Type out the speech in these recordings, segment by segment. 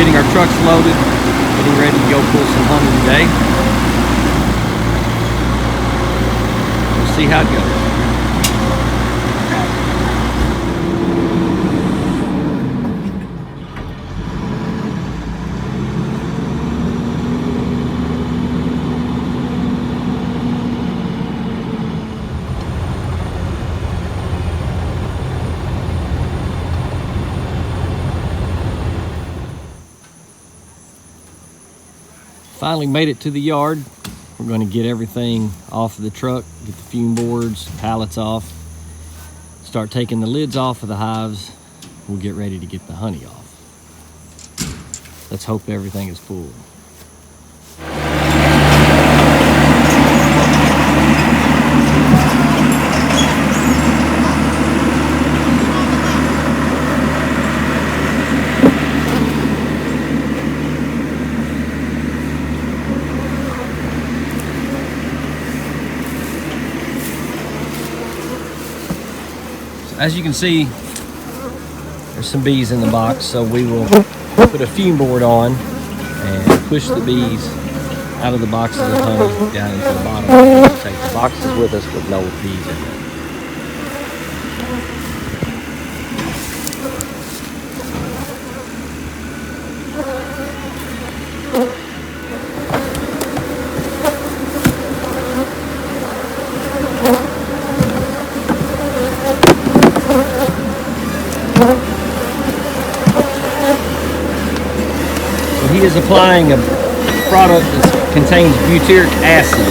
getting our trucks loaded, getting ready to go pull some honey today. We'll see how it goes. Finally made it to the yard. We're going to get everything off of the truck, get the fume boards, pallets off, start taking the lids off of the hives. We'll get ready to get the honey off. Let's hope everything is full. As you can see, there's some bees in the box, so we will put a fume board on and push the bees out of the boxes of honey down into the bottom. We'll take the boxes with us with no bees in them. He is applying a product that contains butyric acid.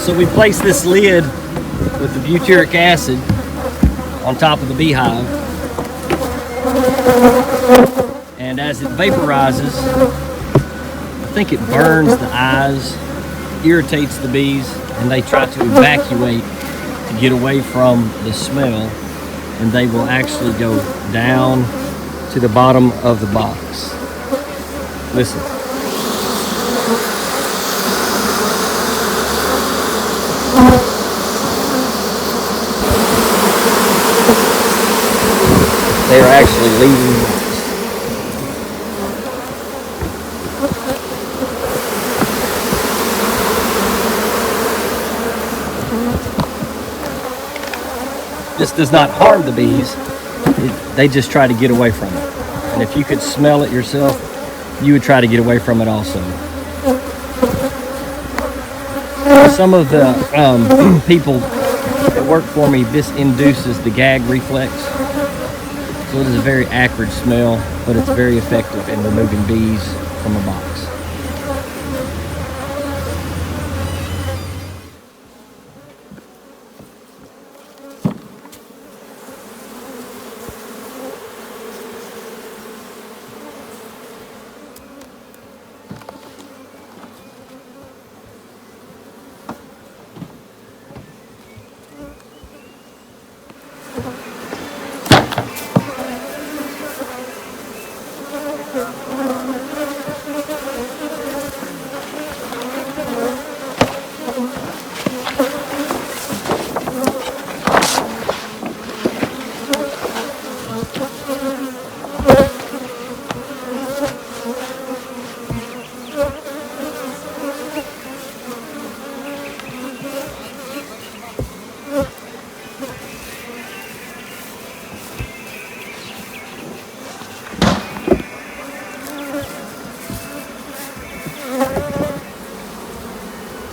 So we place this lid with the butyric acid on top of the beehive, and as it vaporizes, I think it burns the eyes, irritates the bees, and they try to evacuate to get away from the smell, and they will actually go down to the bottom of the box. Listen. They are actually leaving. This does not harm the bees. They just try to get away from it. And if you could smell it yourself, you would try to get away from it also. Some of the people that work for me, this induces the gag reflex. So it is a very acrid smell, but it's very effective in removing bees from a box.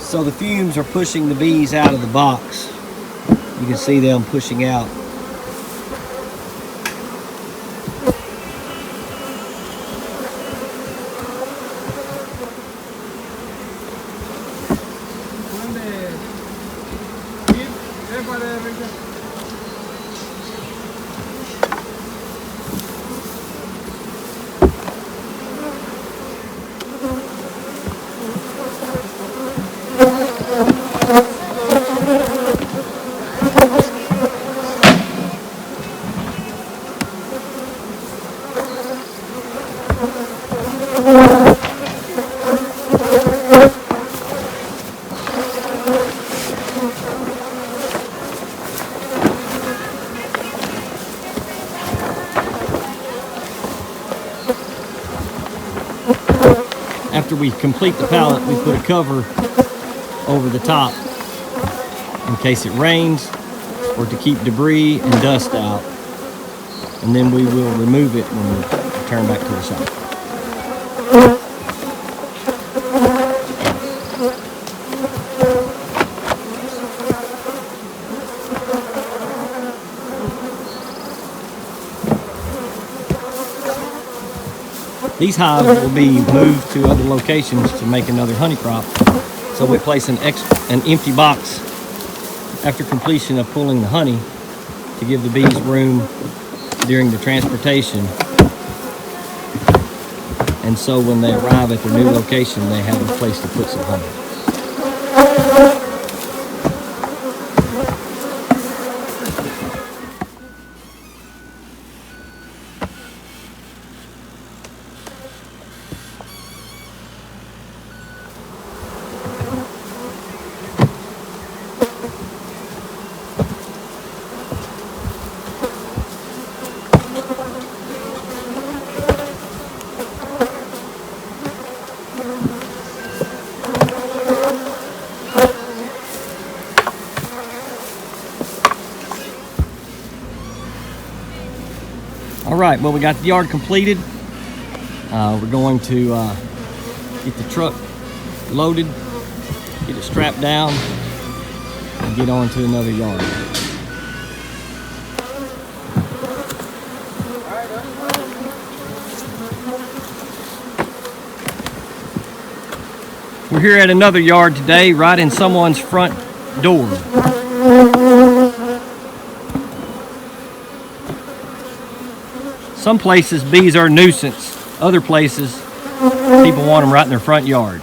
So the fumes are pushing the bees out of the box. You can see them pushing out. after we complete the pallet, we put a cover over the top in case it rains or to keep debris and dust out. And then we will remove it when we return back to the shop. These hives will be moved to other locations to make another honey crop. So we place an empty box after completion of pulling the honey to give the bees room during the transportation. And so when they arrive at their new location, they have a place to put some honey. All right, well, we got the yard completed. We're going to get the truck loaded, get it strapped down, and get on to another yard. We're here at another yard today, right in someone's front door. Some places bees are a nuisance. Other places, people want them right in their front yard.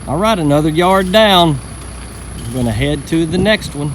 All right, another yard down. I'm gonna head to the next one.